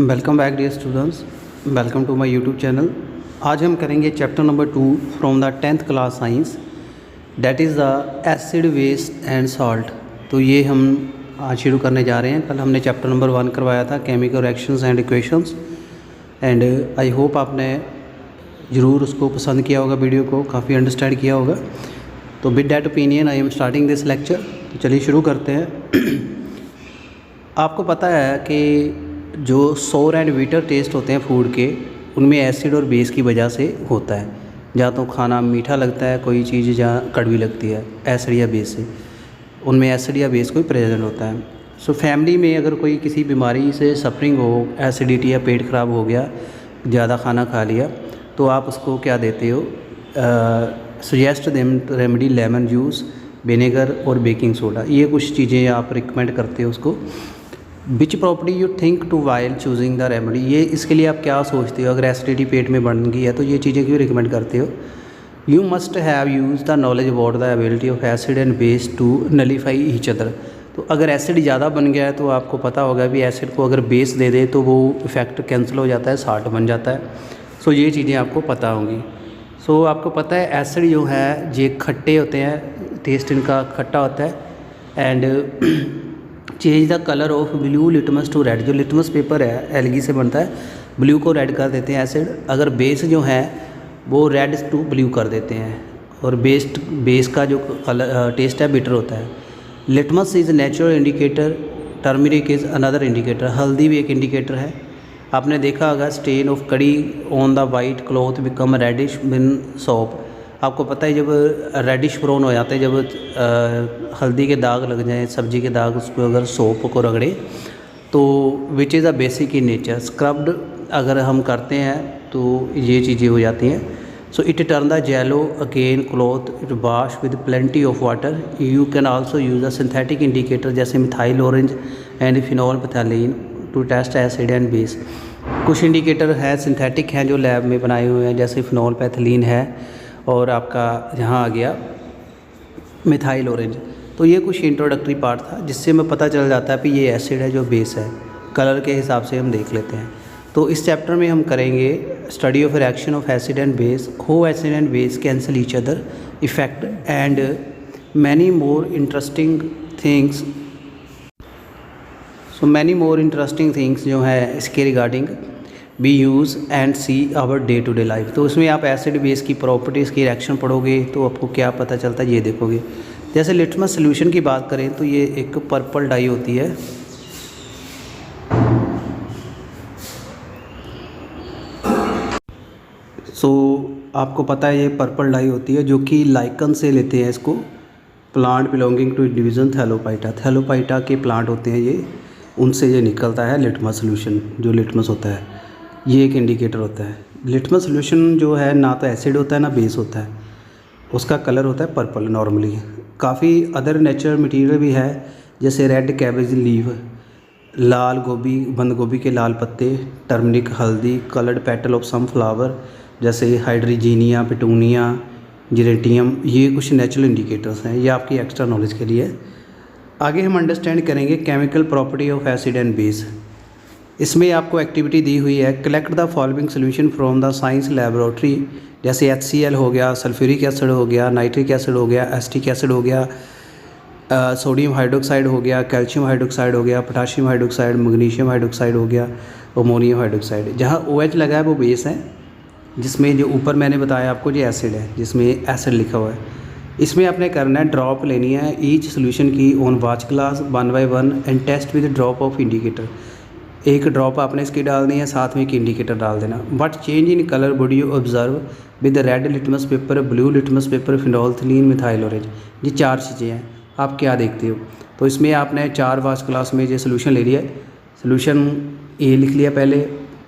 Welcome back dear students, welcome to my YouTube channel. आज हम करेंगे chapter number 2 from the 10th class science, that is the acid waste and salt. तो ये हम आज शुरू करने जा रहे हैं। कल हमने चैप्टर नंबर 1 करवाया था, chemical reactions and equations, and I hope आपने ज़रूर उसको पसंद किया होगा, वीडियो को काफ़ी अंडरस्टैंड किया होगा। तो with that opinion I am starting this lecture. तो चलिए शुरू करते हैं। आपको पता है कि जो सोर एंड बीटर टेस्ट होते हैं फूड के, उनमें एसिड और बेस की वजह से होता है। या तो खाना मीठा लगता है कोई चीज़, जहाँ कड़वी लगती है एसिड या बेस से, उनमें एसिड या बेस कोई प्रेजेंट होता है। सो फैमिली में अगर कोई किसी बीमारी से सफरिंग हो, एसिडिटी या पेट ख़राब हो गया, ज़्यादा खाना खा लिया, तो आप उसको क्या देते हो? Suggest them remedy lemon juice, vinegar और बेकिंग सोडा। ये कुछ चीज़ें आप रिकमेंड करते हो उसको। Which property you think to while choosing the remedy, ये इसके लिए आप क्या सोचते हो? अगर एसिडिटी पेट में बढ़ गई है तो ये चीज़ें क्यों रिकमेंड करते हो? You must have use the knowledge about the ability of acid and base to nullify each other. तो अगर एसिड ज़्यादा बन गया है तो आपको पता होगा भी एसिड को अगर बेस दे दे तो वो इफ़ेक्ट कैंसिल हो जाता है, साल्ट बन जाता है। सो ये चीज़ें आपको पता होंगी। सो आपको पता है एसिड जो है ये खट्टे होते हैं, टेस्ट इनका खट्टा होता है। And change the colour of blue litmus to red. जो लिटमस पेपर है एलगी से बनता है, ब्लू को रेड कर देते हैं एसिड। अगर बेस जो है वो रेड टू ब्लू कर देते हैं। और बेस का जो कलर टेस्ट है बिटर होता है। Litmus is natural indicator, turmeric is another indicator. हल्दी भी एक इंडिकेटर है। आपने देखा होगा stain of kadhi on the white cloth become reddish been soap. आपको पता है जब रेडिश ब्राउन हो जाते हैं, जब हल्दी के दाग लग जाएं, सब्जी के दाग, उसको अगर सोप को रगड़े तो which is a basic in nature. Scrubbed अगर हम करते हैं तो ये चीज़ें हो जाती हैं। So it turn the yellow again cloth, it wash with plenty of water. You can also use a synthetic indicator जैसे methyl orange and phenolphthalein to test acid and base. कुछ इंडिकेटर है synthetic हैं जो lab में बनाए हुए हैं, जैसे फिनॉल पैथेलीन है और आपका यहाँ आ गया मिथाइल ऑरेंज। तो ये कुछ इंट्रोडक्टरी पार्ट था जिससे हमें पता चल जाता है कि ये एसिड है जो बेस है। कलर के हिसाब से हम देख लेते हैं। तो इस चैप्टर में हम करेंगे study of reaction of acid and base, how acid and base cancel each other effect and many more interesting things. So many more interesting things जो है इसके regarding be use and see our day to day life. तो उसमें आप acid base की properties की reaction पढ़ोगे तो आपको क्या पता चलता है ये देखोगे। जैसे लिटमस सोल्यूशन की बात करें तो ये एक पर्पल डाई होती है। आपको पता है ये पर्पल डाई होती है जो कि लाइकन से लेते हैं इसको, प्लांट बिलोंगिंग टू डिवीज़न थैलोपाइटा। थैलोपाइटा के प्लांट होते हैं ये, उनसे ये निकलता है लिटमस सोल्यूशन। जो लिटमस होता है ये एक इंडिकेटर होता है। लिटमस सोल्यूशन जो है ना तो एसिड होता है ना बेस होता है, उसका कलर होता है पर्पल नॉर्मली। काफ़ी अदर नेचुरल मटेरियल भी है जैसे रेड कैबेज लीव, लाल गोभी, बंद गोभी के लाल पत्ते, टर्मरिक, हल्दी, coloured petal of some flower जैसे हाइड्रीजीनिया, पिटूनिया, जिरेटियम। ये कुछ नेचुरल इंडिकेटर्स हैं, ये आपकी एक्स्ट्रा नॉलेज के लिए है। आगे हम अंडरस्टैंड करेंगे chemical property of acid and base. इसमें आपको एक्टिविटी दी हुई है, collect the following solution from the science laboratory. जैसे HCl हो गया, सल्फ्यूरिक एसिड हो गया, नाइट्रिक एसिड हो गया, एसिटिक एसिड हो गया, सोडियम हाइड्रोक्साइड हो गया, कैल्शियम हाइड्रोक्साइड हो गया, पोटाशियम हाइड्रोक्साइड, मैग्नीशियम हाइड्रोक्साइड हो गया, अमोनियम हाइड्रोक्साइड। जहाँ OH लगा है वो बेस है, जिसमें जो ऊपर मैंने बताया आपको ये एसिड है, जिसमें एसिड लिखा हुआ है। इसमें आपने करना है, ड्रॉप लेनी है ईच सोल्यूशन की on watch glass 1 by 1 and test with drop of indicator. एक ड्रॉप आपने इसकी डालनी है, साथ में एक इंडिकेटर डाल देना। But change in colour would you observe with red litmus paper, blue litmus paper, phenolphthalein, methyl orange. ये 4 चीज़ें हैं, आप क्या देखते हो? तो इसमें आपने 4 वाच ग्लास में ये सोल्यूशन ले लिया। सोल्यूशन ए लिख लिया पहले,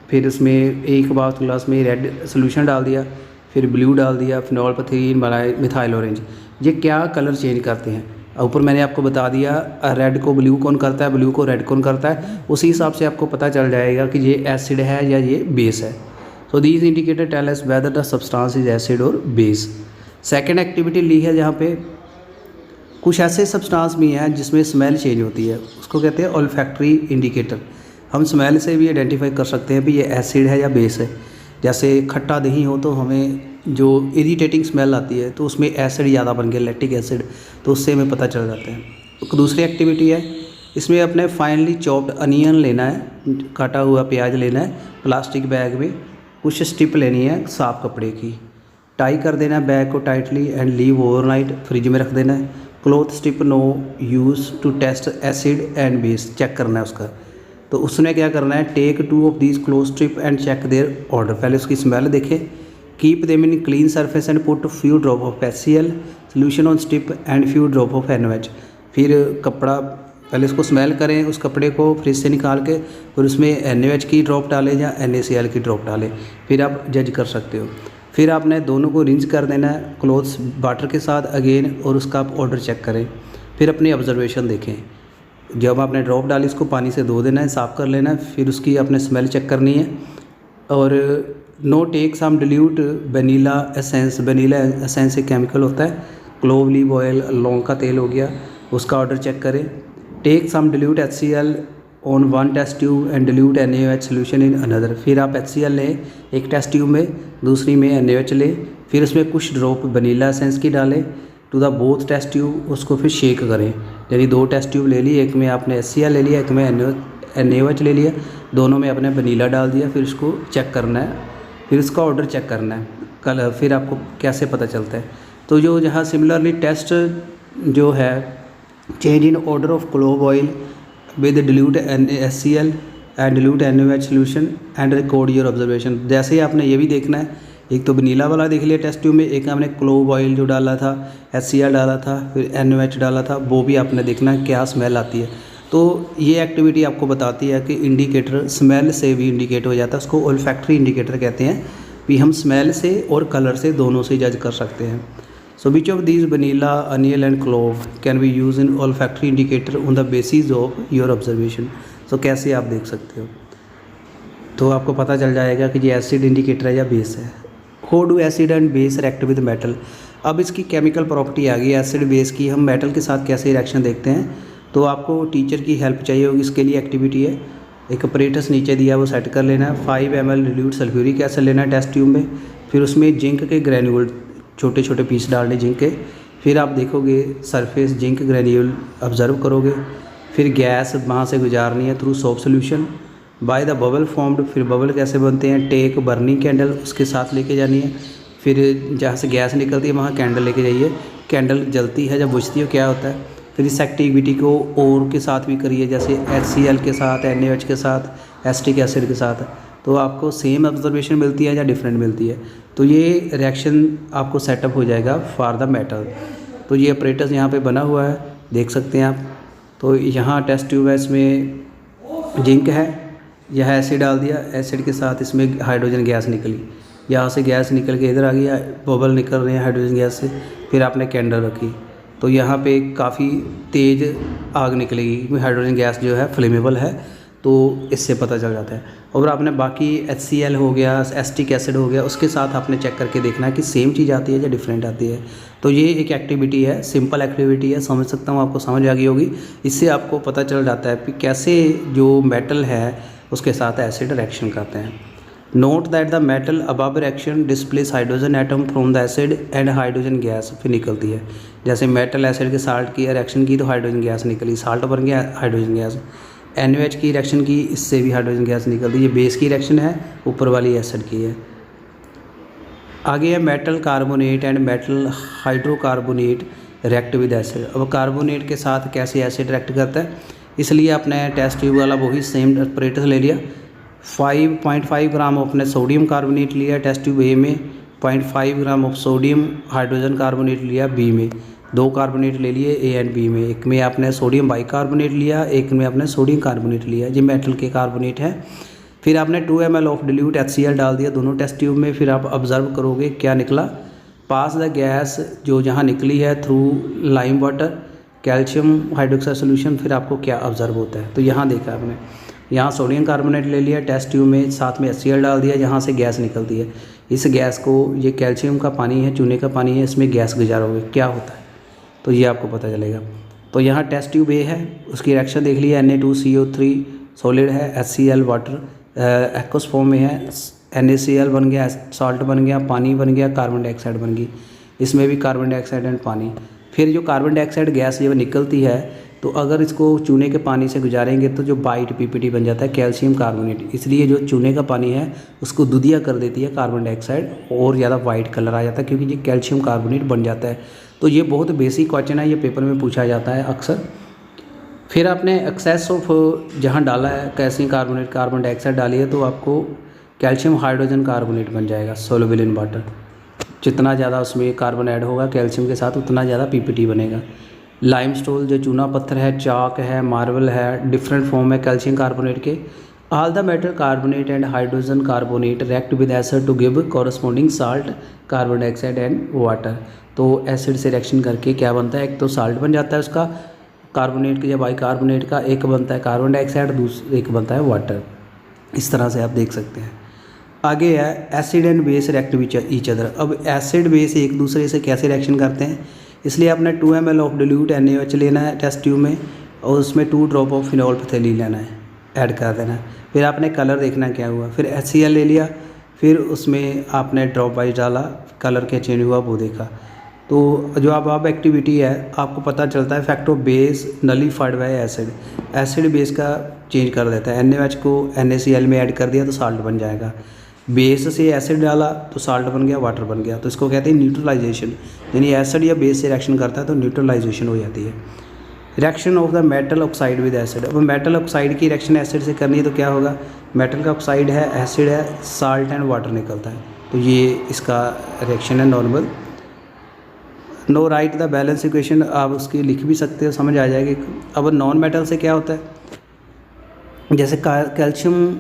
फिर उसमें एक वाच ग्लास में रेड सोल्यूशन डाल दिया, फिर ब्लू डाल दिया, फिनोल्फथलीन, मिथाइल ऑरेंज। ये क्या कलर चेंज करते हैं? ऊपर मैंने आपको बता दिया, रेड को ब्लू कौन करता है, ब्लू को रेड कौन करता है। उसी हिसाब से आपको पता चल जाएगा कि ये एसिड है या ये बेस है। So these indicator tell us whether the substance is acid और बेस। सेकेंड एक्टिविटी ली है जहाँ पे कुछ ऐसे सब्सटेंस भी हैं जिसमें स्मेल चेंज होती है, उसको कहते हैं ओल्फैक्टरी इंडिकेटर। हम स्मेल से भी आइडेंटिफाई कर सकते हैं भी ये एसिड है या बेस है। जैसे खट्टा दही हो तो हमें जो इरिटेटिंग स्मेल आती है तो उसमें एसिड ज़्यादा बन गया, लैक्टिक एसिड, तो उससे हमें पता चल जाता है। तो दूसरी एक्टिविटी है, इसमें अपने फाइनली चॉप्ड अनियन लेना है, काटा हुआ प्याज लेना है, प्लास्टिक बैग में कुछ स्ट्रिप लेनी है साफ कपड़े की, टाई कर देना है बैग को tightly and leave overnight, fridge में रख देना है। Cloth strip no use to test acid and base, check करना है उसका। तो उसने क्या करना है, take 2 of these cloth strip and check their order, पहले उसकी स्मेल देखें। Keep them in clean surface and put few drop of HCl solution on strip and few drop of NaOH। फिर कपड़ा पहले इसको स्मेल करें उस कपड़े को फ्रिज से निकाल के, फिर उसमें NaOH की ड्रॉप डालें या NaCl की ड्रॉप डालें, फिर आप जज कर सकते हो। फिर आपने दोनों को रिंज कर देना है क्लोथ्स वाटर के साथ अगेन, और उसका आप ऑर्डर चेक करें। फिर अपनी ऑब्जर्वेशन देखें, जब आपने ड्रॉप डाली इसको पानी से धो देना है, साफ़ कर लेना है, फिर उसकी आपने स्मेल चेक करनी है। और no take some dilute vanilla essence, vanilla essence एक केमिकल होता है, क्लोव लीव ऑयल, लौंग का तेल हो गया, उसका ऑर्डर चेक करें। Take some dilute HCl on 1 test tube and dilute NaOH solution in another. फिर आप HCl लें एक टेस्ट ट्यूब में, दूसरी में NaOH लें, फिर उसमें कुछ ड्रॉप वनीला एसेंस की डालें to the both test tube, उसको फिर शेक करें। यानी 2 टेस्ट ट्यूब ले ली, एक में आपने HCl ले लिया, एक में NaOH ले लिया, दोनों में आपने वनीला डाल दिया, फिर उसको चेक करना है, फिर उसका ऑर्डर चेक करना है कल, फिर आपको कैसे पता चलता है। तो जो जहाँ सिमिलरली टेस्ट जो है, change in order of clove oil with dilute HCl and dilute NaOH solution and record your observation. जैसे ही आपने ये भी देखना है, एक तो वनीला वाला देख लिया टेस्ट ट्यूब में, एक आपने क्लोव ऑयल जो डाला था, HCl डाला था, फिर NaOH डाला था, वो भी आपने देखना है क्या स्मेल आती है। तो ये एक्टिविटी आपको बताती है कि इंडिकेटर स्मेल से भी इंडिकेट हो जाता है, उसको ओल्फैक्टरी इंडिकेटर कहते हैं, भी हम स्मेल से और कलर से दोनों से जज कर सकते हैं। So which of these vanilla, onion and clove can be used in olfactory indicator on the basis of your observation? So कैसे आप देख सकते हो, तो आपको पता चल जाएगा कि ये एसिड इंडिकेटर है या बेस है। How do acid and base react with metal? अब इसकी केमिकल प्रॉपर्टी आ गई एसिड बेस की, हम मेटल के साथ कैसे रिएक्शन देखते हैं। तो आपको टीचर की हेल्प चाहिए होगी, इसके लिए एक्टिविटी है, एक अपरेटस नीचे दिया वो सेट कर लेना है। 5 ml डिल्यूट सल्फ्यूरिक एसिड लेना है टेस्ट ट्यूब में, फिर उसमें जिंक के ग्रैन्यूल छोटे छोटे पीस डालने जिंक के, फिर आप देखोगे सरफेस जिंक ग्रैन्यूल ऑब्जर्व करोगे, फिर गैस वहाँ से गुजारनी है through soap solution by the bubble formed. फिर बबल कैसे बनते हैं, टेक बर्निंग कैंडल उसके साथ लेके जानी है, फिर जहाँ से गैस निकलती है वहाँ कैंडल लेके जाइए, कैंडल जलती है जब बुझती है क्या होता है। फिर इस एक्टिविटी को और के साथ भी करिए, जैसे HCl के साथ, NaOH के साथ, एसिटिक एसिड के साथ, तो आपको सेम ऑब्जर्वेशन मिलती है या डिफरेंट मिलती है। तो ये रिएक्शन आपको सेटअप हो जाएगा फॉर द मेटल। तो ये ऑपरेटर्स यहाँ पे बना हुआ है, देख सकते हैं आप। तो यहाँ टेस्ट ट्यूब है, इसमें जिंक है, यह एसिड डाल दिया, एसिड के साथ इसमें हाइड्रोजन गैस निकली, यहाँ से गैस निकल के इधर आ गया, बबल निकल रहे हैं हाइड्रोजन गैस से, फिर आपने कैंडल रखी तो यहाँ पे काफ़ी तेज़ आग निकलेगी, क्योंकि हाइड्रोजन गैस जो है फ्लेमेबल है, तो इससे पता चल जाता है। और आपने बाकी HCl हो गया, एसिटिक एसिड हो गया, उसके साथ आपने चेक करके देखना है कि सेम चीज़ आती है या डिफरेंट आती है। तो ये एक एक्टिविटी है, सिंपल एक्टिविटी है, समझ सकता हूँ आपको समझ आ गई होगी। इससे आपको पता चल जाता है कि कैसे जो मेटल है उसके साथ एसिड रिएक्शन करते हैं। Note that the metal above reaction displace hydrogen atom from the acid and hydrogen gas फिर निकलती है। जैसे मेटल एसिड के साल्ट की रिएक्शन की तो हाइड्रोजन गैस निकली, साल्ट बन गया हाइड्रोजन गैस। NaOH की रिएक्शन की, इससे भी हाइड्रोजन गैस निकलती है। ये बेस की रिएक्शन है, ऊपर वाली एसिड की है। आगे है metal carbonate and metal hydrocarbonate react with acid. अब कार्बोनेट के साथ कैसे एसिड रिएक्ट करता है, इसलिए आपने टेस्ट ट्यूब वाला वही सेम ऑपरेटर ले लिया। 5.5 ग्राम अपने सोडियम कार्बोनेट लिया टेस्ट ट्यूब ए में, 0.5 gram of sodium hydrogen carbonate लिया बी में, 2 कार्बोनेट ले लिए ए एंड बी में। एक में आपने सोडियम बाइकार्बोनेट लिया, एक में आपने सोडियम कार्बोनेट लिया, ये मेटल के कार्बोनेट है। फिर आपने 2 ml ऑफ डिल्यूट HCl डाल दिया दोनों टेस्ट ट्यूब में। फिर आप ऑब्जर्व करोगे क्या निकला, पास द गैस जो जहाँ निकली है through lime water calcium hydroxide solution, फिर आपको क्या ऑब्जर्व होता है। तो यहाँ देखा आपने, यहाँ सोडियम कार्बोनेट ले लिया टेस्ट ट्यूब में, साथ में HCl डाल दिया, जहाँ से गैस निकलती है। इस गैस को, ये कैल्शियम का पानी है, चूने का पानी है, इसमें गैस गुजारोगे क्या होता है, तो ये आपको पता चलेगा। तो यहाँ टेस्ट ट्यूब ए है, उसकी रिएक्शन देख लिया, Na2CO3 सॉलिड है, HCl वाटर एक्वस फॉर्म में है, NaCl बन गया, सॉल्ट बन गया, पानी बन गया, कार्बन डाइऑक्साइड बन गई, इसमें भी कार्बन डाइऑक्साइड एंड पानी। फिर जो कार्बन डाइऑक्साइड गैस जब निकलती है तो अगर इसको चूने के पानी से गुजारेंगे तो जो बाइट PPT बन जाता है कैल्शियम कार्बोनेट। इसलिए जो चूने का पानी है उसको दूधिया कर देती है कार्बन डाइऑक्साइड, और ज़्यादा वाइट कलर आ जाता है क्योंकि ये कैल्शियम कार्बोनेट बन जाता है। तो ये बहुत बेसिक क्वेश्चन है, ये पेपर में पूछा जाता है अक्सर। फिर आपने एक्सेस ऑफ जहाँ डाला है कैल्शियम कार्बोनेट, कार्बन डाइऑक्साइड डाली है, तो आपको कैल्शियम हाइड्रोजन कार्बोनेट बन जाएगा सोल्युबल इन वाटर। जितना ज़्यादा उसमें कार्बन ऐड होगा कैल्शियम के साथ उतना ज़्यादा PPT बनेगा। लाइमस्टोन जो चूना पत्थर है, चाक है, मार्बल है, डिफरेंट फॉर्म है कैल्शियम कार्बोनेट के। All the metal carbonate and hydrogen carbonate react with acid to give corresponding salt, carbon dioxide and water. तो एसिड से रिएक्शन करके क्या बनता है, एक तो साल्ट बन जाता है उसका कार्बोनेट का या बाइकार्बोनेट का, एक बनता है कार्बन डाइऑक्साइड, दूसरा एक बनता है वाटर। इस तरह से आप देख सकते हैं। आगे है acid and base react with each other. अब एसिड बेस एक दूसरे से कैसे रिएक्शन करते हैं, इसलिए आपने 2 ml ऑफ डिल्यूट NaOH लेना है टेस्ट ट्यूब में, और उसमें 2 ड्रॉप ऑफ फिनॉल पैथेलीन लेना है, ऐड कर देना है। फिर आपने कलर देखना क्या हुआ, फिर HCl ले लिया, फिर उसमें आपने ड्रॉप वाइज डाला, कलर क्या चेंज हुआ वो देखा। तो जो अब एक्टिविटी है आपको पता चलता है effect of base nullified bye acid. Acid base का चेंज कर देता है, NaOH को NaCl में ऐड कर दिया तो साल्ट बन जाएगा, बेस से एसिड डाला तो साल्ट बन गया, वाटर बन गया। तो इसको कहते हैं न्यूट्रलाइजेशन, यानी एसिड या बेस से रिएक्शन करता है तो न्यूट्रलाइजेशन हो जाती है। Reaction of the metal oxide with acid. अब मेटल ऑक्साइड की रिएक्शन एसिड से करनी है तो क्या होगा, मेटल का ऑक्साइड है, एसिड है, साल्ट एंड वाटर निकलता है, तो ये इसका रिएक्शन है normal. No write the balance equation, आप उसकी लिख भी सकते हो, समझ आ जाएगी। अब नॉन मेटल से क्या होता है, जैसे कैल्शियम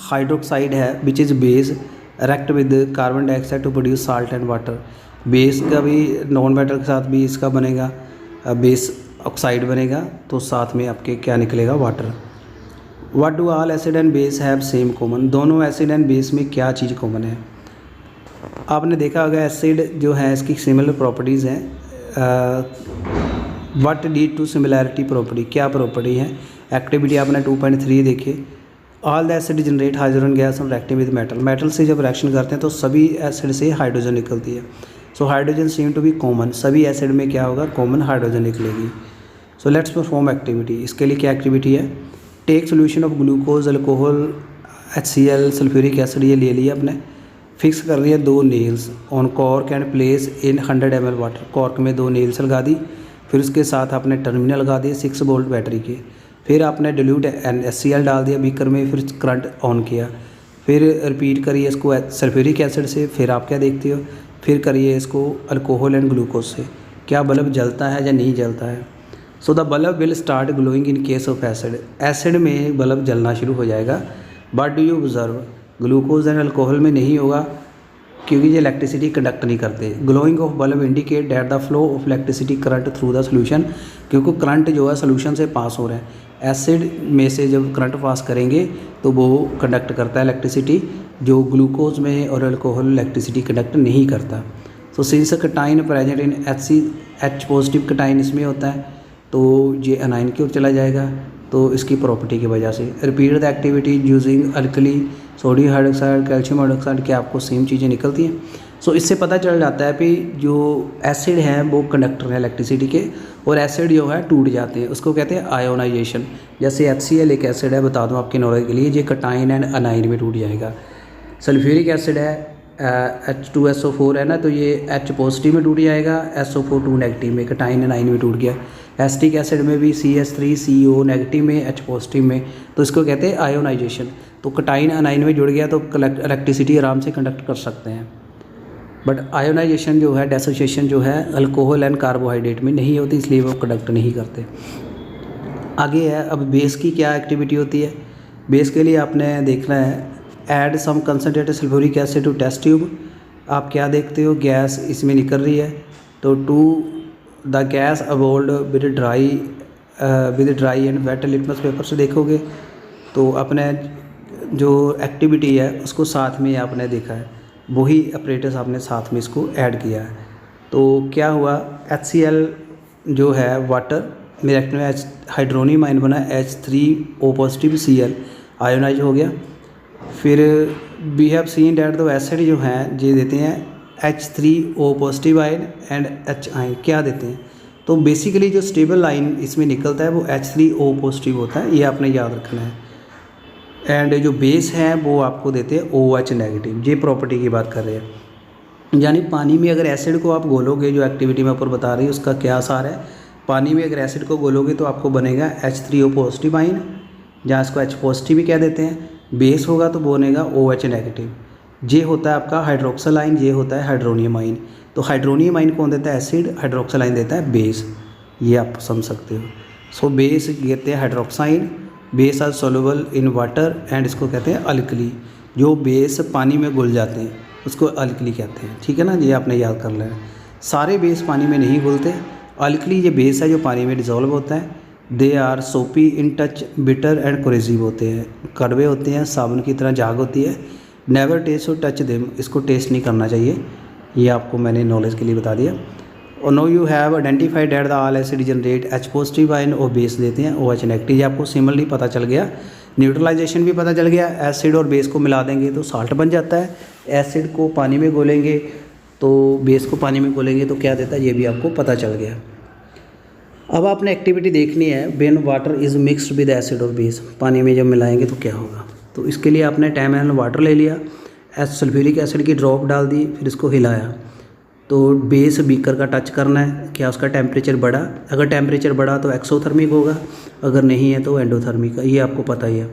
हाइड्रोक्साइड है which is base react with carbon dioxide to produce salt and water. Base का भी नॉन मेटल के साथ भी इसका बनेगा, बेस ऑक्साइड बनेगा, तो साथ में आपके क्या निकलेगा, water. What do all acid and base have same common. दोनों एसिड एंड बेस में क्या चीज़ कॉमन है, आपने देखा होगा एसिड जो है इसकी सिमिलर प्रॉपर्टीज़ हैं। What lead to similarity property, क्या प्रॉपर्टी है, एक्टिविटी आपने 2.3 देखी। All the acid generate hydrogen gas on reacting with metal. Metal से जब रिएक्शन करते हैं तो सभी एसिड से हाइड्रोजन निकलती है, so hydrogen seem to be common. सभी एसिड में क्या होगा, कॉमन हाइड्रोजन निकलेगी। So let's perform activity. इसके लिए क्या एक्टिविटी है, take solution of glucose, alcohol, HCl, sulphuric acid, ये ले लिया अपने। फिक्स कर लिया 2 nails on cork and place in 100 ml water. Cork में 2 नेल्स लगा दी, फिर उसके साथ आपने टर्मिनल लगा दिए 6 वोल्ट बैटरी के। फिर आपने डिल्यूट HCl डाल दिया बीकर में, फिर करंट ऑन किया, फिर रिपीट करिए इसको सल्फ्यूरिक एसिड से। फिर आप क्या देखते हो, फिर करिए इसको अल्कोहल एंड ग्लूकोज से, क्या बल्ब जलता है या नहीं जलता है। So the bulb will start glowing in case of acid. Acid में बल्ब जलना शुरू हो जाएगा, but do you observe glucose and alcohol में नहीं होगा क्योंकि ये इलेक्ट्रिसिटी कंडक्ट नहीं करते। Glowing of bulb indicate that the flow of electricity current through the solution, क्योंकि करंट जो है सोल्यूशन से पास हो रहा है। एसिड में से जब करंट पास करेंगे तो वो कंडक्ट करता है इलेक्ट्रिसिटी, जो ग्लूकोज में और अल्कोहल इलेक्ट्रिसिटी कंडक्ट नहीं करता। So since कटाइन present in H positive कटाइन इसमें होता है तो ये अनाइन की ओर चला जाएगा, तो इसकी प्रॉपर्टी की वजह से। Repeat the activity using alkali, sodium hydroxide, calcium hydroxide, क्या आपको सेम चीज़ें निकलती हैं। सो इससे पता चल जाता है कि जो एसिड हैं वो कंडक्टर हैं इलेक्ट्रिसिटी के, और एसिड जो है टूट जाते हैं, उसको कहते हैं आयोनाइजेशन। जैसे HCl एक एसिड है, बता दूं आपके नॉलेज के लिए, ये कटाइन एंड अनाइन में टूट जाएगा। सल्फ्यूरिक एसिड है H2SO4 है ना, तो ये H पॉजिटिव में टूट जाएगा, SO4 2 नेगेटिव में, कटाइन एनाइन में टूट गया। एसिटिक एसिड में भी CH3CO नेगेटिव में, H पॉजिटिव में, तो इसको कहते हैं आयोनाइजेशन। तो कटाइन अनाइन में जुड़ गया तो इलेक्ट्रिसिटी आराम से कंडक्ट कर सकते हैं, बट आयोनाइजेशन जो है, डेसोसिएशन जो है अल्कोहल एंड कार्बोहाइड्रेट में नहीं होती, इसलिए वो कंडक्ट नहीं करते। आगे है अब बेस की क्या एक्टिविटी होती है। बेस के लिए आपने देखना है add some concentrated sulphuric acid to test tube. आप क्या देखते हो, गैस इसमें निकल रही है, तो to the gas evolved with dry and wet litmus paper से देखोगे तो अपने जो एक्टिविटी है उसको साथ में आपने देखा है, वही अपरेटस आपने साथ में इसको ऐड किया है। तो क्या हुआ, HCl जो है वाटर रिएक्टेंट में हाइड्रोनियम आयन बना H3O पॉजिटिव Cl आयोनाइज हो गया। फिर we have seen that the acid जो हैं ये देते हैं H3O positive ion and H ion क्या देते हैं। तो बेसिकली जो स्टेबल आयन इसमें निकलता है वो H3O पॉजिटिव होता है, ये आपने याद रखना है। एंड जो बेस है वो आपको देते हैं OH नेगेटिव। ये प्रॉपर्टी की बात कर रहे हैं, यानी पानी में अगर एसिड को आप घोलोगे, जो एक्टिविटी मैं ऊपर बता रही हूँ उसका क्या आसार है। पानी में अगर एसिड को घोलोगे तो आपको बनेगा H3O पॉजिटिव आयन, जहाँ इसको H पॉजिटिव भी कह देते हैं। बेस होगा तो बनेगा OH नेगेटिव। ये होता है आपका हाइड्रोक्सल आयन, ये होता है हाइड्रोनियम आयन। तो हाइड्रोनियम आयन कौन देता है? एसिड। हाइड्रोक्सल आयन देता है बेस, ये आप समझ सकते हो। सो बेस कहते हैं hydroxide, base are soluble in water and इसको कहते हैं अल्कली। जो बेस पानी में घुल जाते हैं उसको अल्कली कहते हैं, ठीक है ना, ये आपने याद कर लेना। सारे बेस पानी में नहीं घुलते। अल्कली ये बेस है जो पानी में डिज़ोल्व होता है। दे आर सोपी in touch, bitter and coercive होते हैं, कड़वे होते हैं, साबुन की तरह झाग होती है। नेवर टेस्ट और टच देम, इसको टेस्ट नहीं करना चाहिए, ये आपको मैंने नॉलेज के लिए बता दिया। और no you have identified that the all acid generate H positive ion और बेस देते हैं OH नेगेटिव। ये आपको सिमिलरली पता चल गया, न्यूट्रलाइजेशन भी पता चल गया। एसिड और बेस को मिला देंगे तो साल्ट बन जाता है। एसिड को पानी में घोलेंगे तो बेस को पानी में घोलेंगे तो क्या देता है, ये भी आपको पता चल गया। अब आपने एक्टिविटी देखनी है, when water is mixed with acid और बेस, पानी में जब मिलाएंगे तो क्या होगा। तो इसके लिए आपने 10 ml वाटर ले लिया, सल्फ्यूरिक एसिड की ड्रॉप डाल दी, फिर इसको हिलाया। तो बेस बीकर का टच करना है, क्या उसका टेम्परेचर बढ़ा। अगर टेम्परेचर बढ़ा तो एक्सोथर्मिक होगा, अगर नहीं है तो एंडोथर्मिक का, ये आपको पता ही है।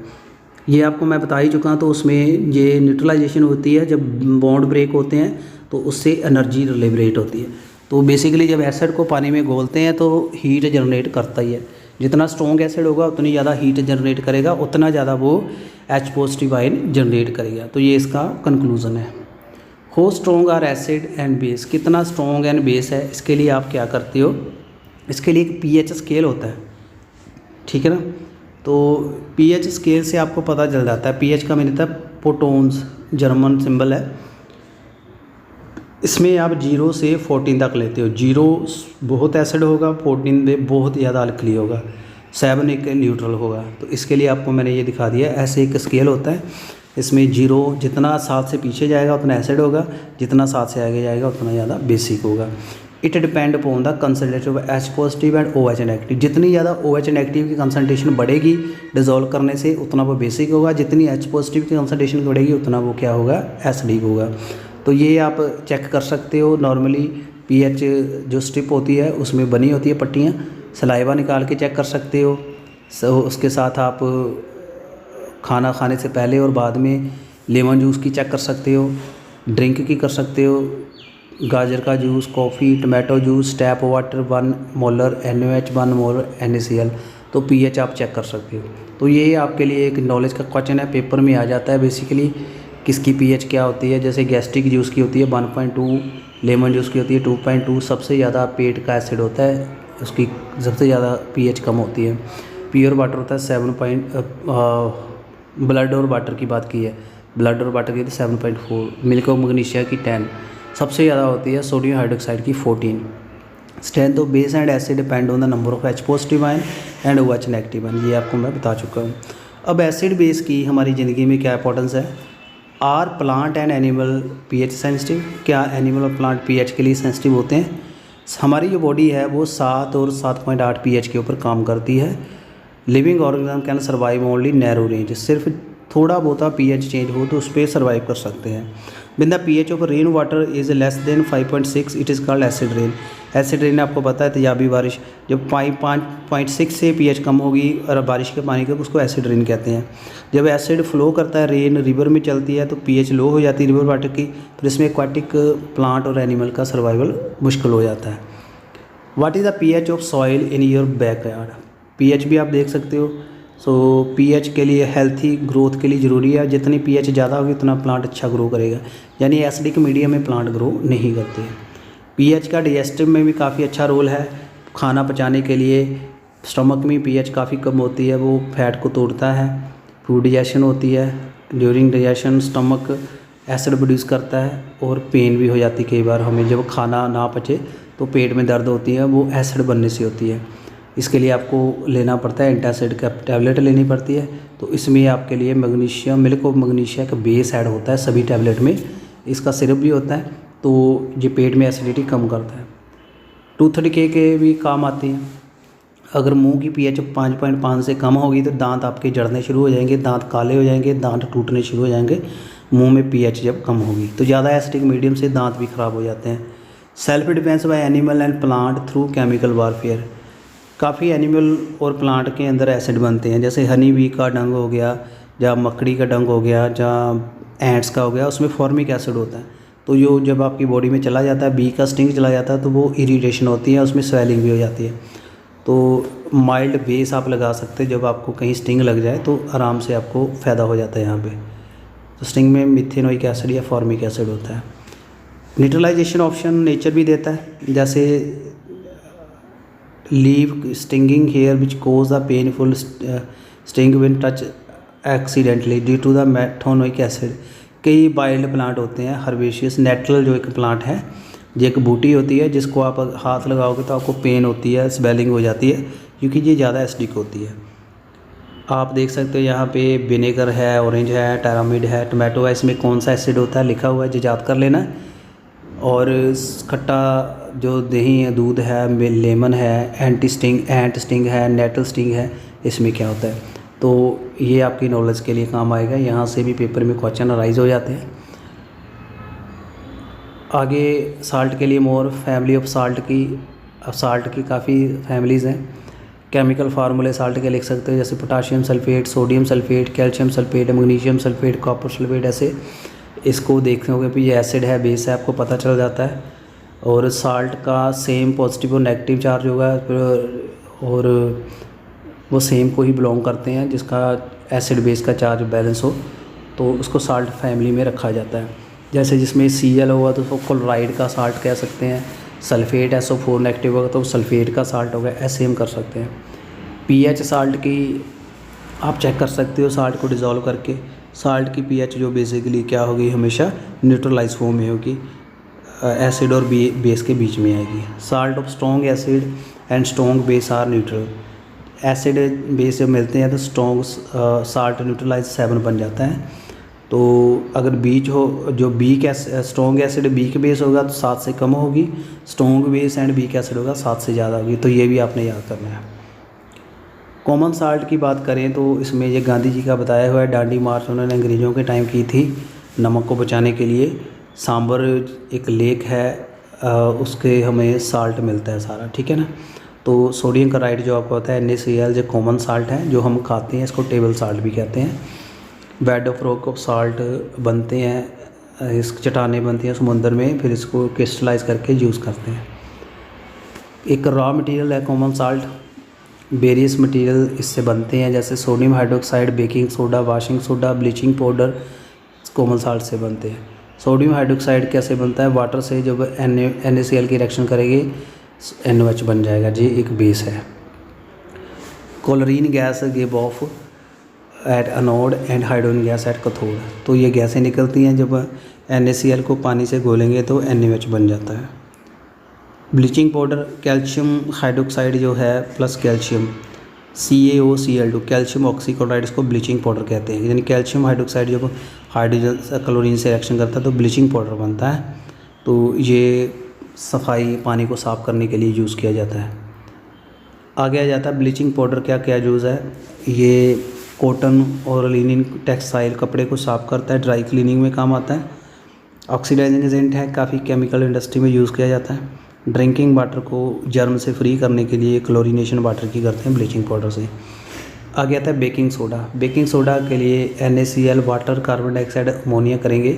ये आपको मैं बता ही चुका हूँ। तो उसमें ये न्यूट्रलाइजेशन होती है जब बॉन्ड ब्रेक होते हैं तो उससे एनर्जी लिबरेट होती है। तो बेसिकली जब एसिड को पानी में घोलते हैं तो हीट जनरेट करता ही है। जितना स्ट्रॉन्ग एसिड होगा उतनी ज़्यादा हीट जनरेट करेगा, उतना ज़्यादा वो H पॉजिटिव आयन जनरेट करेगा। तो ये इसका कंक्लूज़न है। How strong are acid and base, कितना स्ट्रॉन्ग एंड बेस है, इसके लिए आप क्या करते हो, इसके लिए एक pH स्केल होता है, ठीक है ना। तो pH स्केल से आपको पता चल जाता है। pH का मीन होता है पोटोन्स, जर्मन सिंबल है। इसमें आप 0 से 14 तक लेते हो। 0 बहुत एसिड होगा, 14 में बहुत ज़्यादा अल्कली होगा, 7 एक न्यूट्रल होगा। तो इसके लिए आपको मैंने ये दिखा दिया, ऐसे एक स्केल होता है। इसमें 0 जितना 7 से पीछे जाएगा उतना एसिड होगा, जितना 7 से आगे जाएगा उतना ज़्यादा बेसिक होगा। It depend upon the concentration of H positive and OH negative. जितनी ज़्यादा OH नेगेटिव की कंसनट्रेशन बढ़ेगी डिज़ोल्व करने से उतना वो बेसिक होगा, जितनी H पॉजिटिव की कंसनट्रेशन बढ़ेगी उतना वो क्या होगा, एसिडिक होगा। तो ये आप चेक कर सकते हो। नॉर्मली pH जो स्ट्रिप होती है उसमें बनी होती है पट्टियाँ, सलाइवा निकाल के चेक कर सकते हो। उसके साथ आप खाना खाने से पहले और बाद में लेमन जूस की चेक कर सकते हो, ड्रिंक की कर सकते हो, गाजर का juice, coffee, tomato juice, tap water 1 molar NaOH 1 molar NaCl। तो pH आप चेक कर सकते हो। तो ये आपके लिए एक नॉलेज का क्वेश्चन है, पेपर में आ जाता है बेसिकली किसकी pH क्या होती है। जैसे गैस्ट्रिक जूस की होती है 1.2, लेमन जूस की होती है 2.2। सबसे ज़्यादा पेट का एसिड होता है, उसकी सबसे ज़्यादा pH कम होती है। प्योर वाटर होता है 7 ब्लड और वाटर की बात की है, ब्लड और वाटर की तो 7.4, मिल्क और मैग्नीशिया की 10, सबसे ज़्यादा होती है सोडियम हाइड्रोक्साइड की 14। Strength of base and acid depend on the number of H positive ion and OH negative ion, ये आपको मैं बता चुका हूँ। अब एसिड बेस की हमारी ज़िंदगी में क्या इंपॉर्टेंस है। Are plant and animal pH sensitive, क्या एनिमल और प्लांट pH के लिए सेंसिटिव होते हैं। हमारी जो बॉडी है वो 7 और 7.8 pH के ऊपर काम करती है। Living organism can survive only narrow range, सिर्फ थोड़ा बहुत pH चेंज हो तो उस पर सर्वाइव कर सकते हैं। With the pH of rain water is less than 5.6 it is called acid rain. Acid rain आपको पता है तेजाबी बारिश, जब 5.6 से pH कम होगी और बारिश के पानी का उसको एसिड रेन कहते हैं। जब एसिड फ्लो करता है, रेन रिवर में चलती है तो pH लो हो जाती है रिवर वाटर की, फिर इसमें एक्वाटिक प्लांट और एनिमल का सर्वाइवल मुश्किल हो जाता है। What is the pH of soil in your backyard, pH भी आप देख सकते हो। सो pH के लिए हेल्थी ग्रोथ के लिए ज़रूरी है, जितनी pH ज़्यादा होगी उतना प्लांट अच्छा ग्रो करेगा, यानी एसिडिक मीडियम में प्लांट ग्रो नहीं करते हैं। pH का डाइजेस्टिव में भी काफ़ी अच्छा रोल है, खाना पचाने के लिए। स्टमक में pH काफ़ी कम होती है, वो फैट को तोड़ता है। फूड डाइजेशन होती है, during digestion stomach acid produce करता है और पेन भी हो जाती है कई बार हमें, जब खाना ना पचे तो पेट में दर्द होती है, वो एसिड बनने से होती है। इसके लिए आपको लेना पड़ता है एंटासिड का टैबलेट लेनी पड़ती है। तो इसमें आपके लिए मैग्नीशियम, मिल्क ऑफ मैग्नीशिया का बेस ऐड होता है सभी टैबलेट में, इसका सिरप भी होता है। तो ये पेट में एसिडिटी कम करता है। टूथ डिके के भी काम आती हैं। अगर मुंह की पीएच 5.5 से कम होगी तो दांत आपके जड़ने शुरू हो जाएंगे, दांत काले हो जाएंगे, दांत टूटने शुरू हो जाएंगे मुंह में पीएच जब कम होगी। तो ज़्यादा एसिडिक मीडियम से दांत भी ख़राब हो जाते हैं। Self defence bye animal and plant through chemical warfare. काफ़ी एनिमल और प्लांट के अंदर एसिड बनते हैं, जैसे हनी बी का डंग हो गया, या मकड़ी का डंग हो गया, जहाँ एंट्स का हो गया, उसमें फॉर्मिक एसिड होता है। तो जो जब आपकी बॉडी में चला जाता है, बी का स्टिंग चला जाता है, तो वो इरिटेशन होती है, उसमें स्वेलिंग भी हो जाती है। तो माइल्ड बेस आप लगा सकते हैं, जब आपको कहीं स्टिंग लग जाए तो आराम से आपको फ़ायदा हो जाता है यहाँ पे। तो स्टिंग में मिथेनोइक एसिड या फॉर्मिक एसिड होता है। न्यूट्रलाइजेशन ऑप्शन नेचर भी देता है, जैसे leave stinging hair which cause the painful sting when touch accidentally due to the methanoic acid. कई वाइल्ड प्लांट होते हैं, हर्बेशियस नेटल जो एक प्लांट है, ये एक बूटी होती है जिसको आप हाथ लगाओगे तो आपको पेन होती है, स्वेलिंग हो जाती है, क्योंकि ये ज़्यादा एसिडिक होती है। आप देख सकते हो यहाँ पे विनेगर है, ऑरेंज है, टैरामिड है, टोमेटो है, इसमें कौन सा एसिड होता है लिखा हुआ है, जो याद कर लेना। और खट्टा जो दही है, दूध है, लेमन है, एंट स्टिंग है, नेटल स्टिंग है, इसमें क्या होता है। तो ये आपकी नॉलेज के लिए काम आएगा, यहाँ से भी पेपर में क्वेश्चन अराइज हो जाते हैं। आगे साल्ट के लिए मोर फैमिली ऑफ साल्ट की काफ़ी फैमिलीज़ हैं। केमिकल फार्मूले साल्ट के लिख सकते हो, जैसे potassium sulphate, sodium sulphate, calcium sulphate, magnesium sulphate, copper sulphate, ऐसे इसको देखोगे भी ये एसिड है, बेस है, आपको पता चल जाता है। और साल्ट का सेम पॉजिटिव और नेगेटिव चार्ज होगा, और वो सेम को ही बिलोंग करते हैं, जिसका एसिड बेस का चार्ज बैलेंस हो तो उसको साल्ट फैमिली में रखा जाता है। जैसे जिसमें Cl होगा तो उसको क्लोराइड का साल्ट कह सकते हैं, सल्फेट SO4 नेगेटिव होगा तो सल्फेट का साल्ट होगा, ऐसे हम कर सकते हैं। पीएच साल्ट की आप चेक कर सकते हो, साल्ट को डिज़ोल्व करके साल्ट की पीएच जो बेसिकली क्या होगी, हमेशा न्यूट्रलाइज फॉर्म में होगी, एसिड और बेस के बीच में आएगी। Salt of strong acid and strong base are neutral. Acid base जब मिलते हैं तो स्ट्रॉन्ग साल्ट न्यूट्रलाइज 7 बन जाता है। तो अगर बीच हो, जो बी का स्ट्रॉन्ग एसिड बी के बेस होगा तो 7 से कम होगी, स्ट्रॉन्ग बेस एंड बी का एसिड होगा 7 से ज़्यादा होगी। तो ये भी आपने याद करना है। कॉमन साल्ट की बात करें तो इसमें ये गांधी जी का बताया हुआ है, डांडी मार्च उन्होंने अंग्रेज़ों के टाइम की थी नमक को बचाने के लिए। सांबर एक लेक है, उसके हमें साल्ट मिलता है सारा, ठीक है ना। तो सोडियम क्लोराइड जो आपको होता है NaCl, जो कॉमन साल्ट है जो हम खाते हैं, इसको टेबल साल्ट भी कहते हैं। Bed of rock of salt बनते हैं, इस चट्टानें बनती हैं समुंदर में, फिर इसको क्रिस्टलाइज करके यूज़ करते हैं। एक रॉ मटेरियल है कॉमन साल्ट, वेरियस मटेरियल इससे बनते हैं, जैसे sodium hydroxide, baking soda, washing soda, bleaching powder common salt से बनते हैं। सोडियम हाइड्रोक्साइड कैसे बनता है, वाटर से जब NaCl की रिएक्शन करेगी NOH बन जाएगा, जी एक बेस है। Chlorine gas give of at anode and hydrogen gas at cathode. तो ये गैसें निकलती हैं, जब NaCl को पानी से घोलेंगे तो NaOH बन जाता है। ब्लीचिंग पाउडर कैल्शियम हाइड्रोक्साइड जो है plus calcium CaOCl2 calcium oxychloride, इसको ब्लीचिंग पाउडर कहते हैं। यानी कैल्शियम हाइड्रोक्साइड जब हाइड्रोजन क्लोरीन से रिएक्शन करता है तो ब्लीचिंग पाउडर बनता है। तो ये सफाई पानी को साफ़ करने के लिए यूज़ किया जाता है। आगे आ जाता है ब्लीचिंग पाउडर क्या क्या यूज़ है। ये कॉटन और लिनिन टेक्सटाइल कपड़े को साफ़ करता है, ड्राई क्लीनिंग में काम आता है। ऑक्सीडाइजिंग एजेंट है, काफ़ी केमिकल इंडस्ट्री में यूज़ किया जाता है। ड्रिंकिंग वाटर को जर्म से फ्री करने के लिए क्लोरीनेशन वाटर की करते हैं ब्लीचिंग पाउडर से। आगे आता है बेकिंग सोडा। बेकिंग सोडा के लिए NaCl water, carbon dioxide, ammonia करेंगे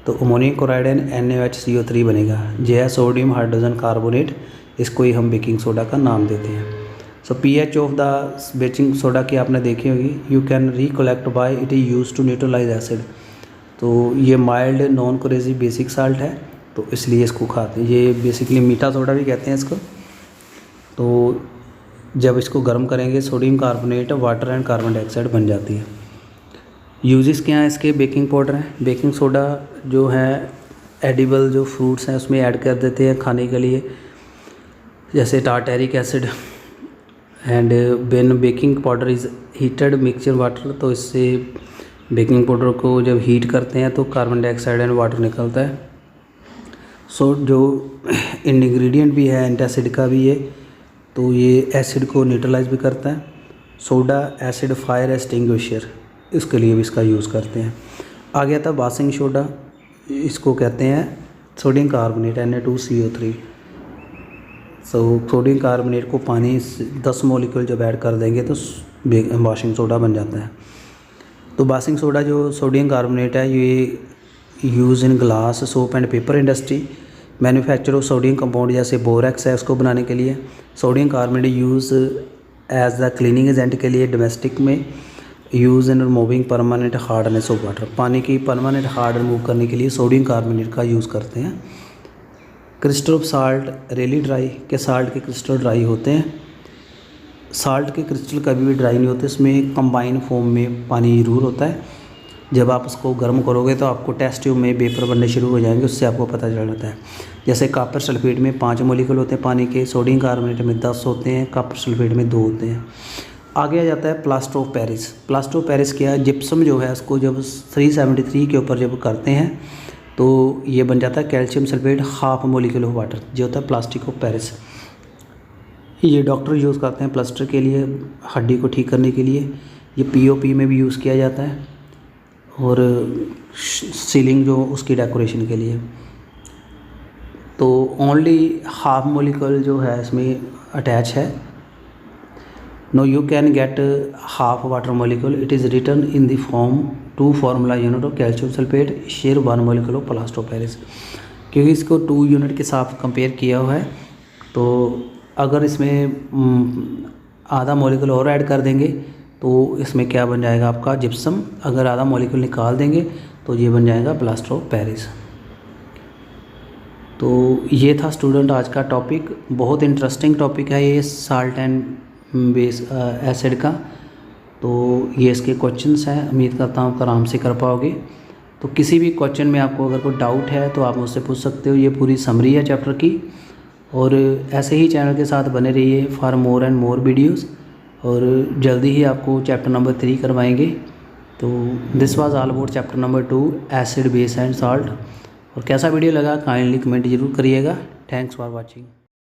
तो अमोनियम क्लोराइड एंड NaOHCO3 बनेगा। यह है सोडियम हाइड्रोजन कार्बोनेट, इसको ही हम बेकिंग सोडा का नाम देते हैं। सो pH of the baking soda की आपने देखी होगी, you can recollect by it is use to neutralise acid. तो ये mild non corrosive basic salt है, तो इसलिए इसको खाते हैं। ये बेसिकली मीठा सोडा भी कहते हैं इसको। तो जब इसको गर्म करेंगे sodium carbonate, water and carbon dioxide बन जाती है। यूजेस क्या हैं इसके, बेकिंग पाउडर है, बेकिंग सोडा जो है एडिबल जो फ्रूट्स हैं उसमें ऐड कर देते हैं खाने के लिए, जैसे tartaric acid and when baking powder is heated mixture water, तो इससे बेकिंग पाउडर को जब हीट करते हैं तो कार्बन डाइऑक्साइड एंड वाटर निकलता है। सो जो इंग्रेडिएंट भी है एंटासिड का भी है, तो ये एसिड को न्यूट्रलाइज भी करता है। सोडा एसिड फायर एक्सटिंग्विशर, इसके लिए भी इसका यूज़ करते हैं। आ गया था वाशिंग सोडा, इसको कहते हैं sodium carbonate Na2CO3। Sodium carbonate को पानी 10 मॉलिक्यूल जब ऐड कर देंगे तो वाशिंग सोडा बन जाता है। तो वाशिंग सोडा जो सोडियम कार्बोनेट है, ये use in glass soap and paper industry, manufacture of sodium compound जैसे बोरेक्स है उसको बनाने के लिए। Sodium carbonate use as the cleaning agent के लिए डोमेस्टिक में, use in removing permanent hardness of water, पानी की परमानेंट हार्ड रिमूव करने के लिए सोडियम कार्बोनेट का यूज़ करते हैं। Crystal of salt really dry, के साल्ट के क्रिस्टल ड्राई होते हैं। साल्ट के क्रिस्टल कभी भी ड्राई नहीं होते, इसमें कंबाइन फॉर्म में पानी ज़रूर होता है। जब आप उसको गर्म करोगे तो आपको टेस्ट ट्यूब में वेपर बनने शुरू हो जाएंगे, उससे आपको पता चल जाता है। जैसे कॉपर सल्फेट में 5 मॉलिक्यूल होते हैं पानी के, सोडियम कार्बोनेट में 10 होते हैं, कॉपर सल्फेट में 2 होते हैं। आगे आ जाता है plaster of Paris. Plaster of Paris क्या है, जिप्सम जो है उसको जब 373 के ऊपर जब करते हैं तो ये बन जाता है calcium sulphate half molecule of water, जो होता है प्लास्टिक ऑफ पेरिस। ये डॉक्टर यूज़ करते हैं प्लास्टर के लिए, हड्डी को ठीक करने के लिए। ये पीओपी में भी यूज़ किया जाता है और सीलिंग जो उसकी डेकोरेशन के लिए। तो ओनली हाफ मॉलिक्यूल जो है इसमें अटैच है। No you can get half water molecule, it is written in the form 2 formula unit of calcium sulphate share 1 molecule of plaster of Paris. क्योंकि इसको 2 यूनिट के साथ कंपेयर किया हुआ है, तो अगर इसमें आधा मॉलिक्यूल और ऐड कर देंगे तो इसमें क्या बन जाएगा आपका जिप्सम। अगर आधा मॉलिक्यूल निकाल देंगे तो ये बन जाएगा प्लास्टर ऑफ पेरिस। तो ये था स्टूडेंट आज का टॉपिक, बहुत इंटरेस्टिंग टॉपिक है ये साल्ट एंड बेस एसिड का। तो ये इसके क्वेश्चंस हैं, उम्मीद करता हूँ आप आराम से कर पाओगे। तो किसी भी क्वेश्चन में आपको अगर कोई डाउट है तो आप मुझसे पूछ सकते हो। ये पूरी समरी है चैप्टर की, और ऐसे ही चैनल के साथ बने रहिए for more and more videos, और जल्दी ही आपको चैप्टर नंबर 3 करवाएंगे। तो this was all about chapter number 2 acid base and salt. और कैसा वीडियो लगा काइंडली कमेंट जरूर करिएगा। Thanks for watching.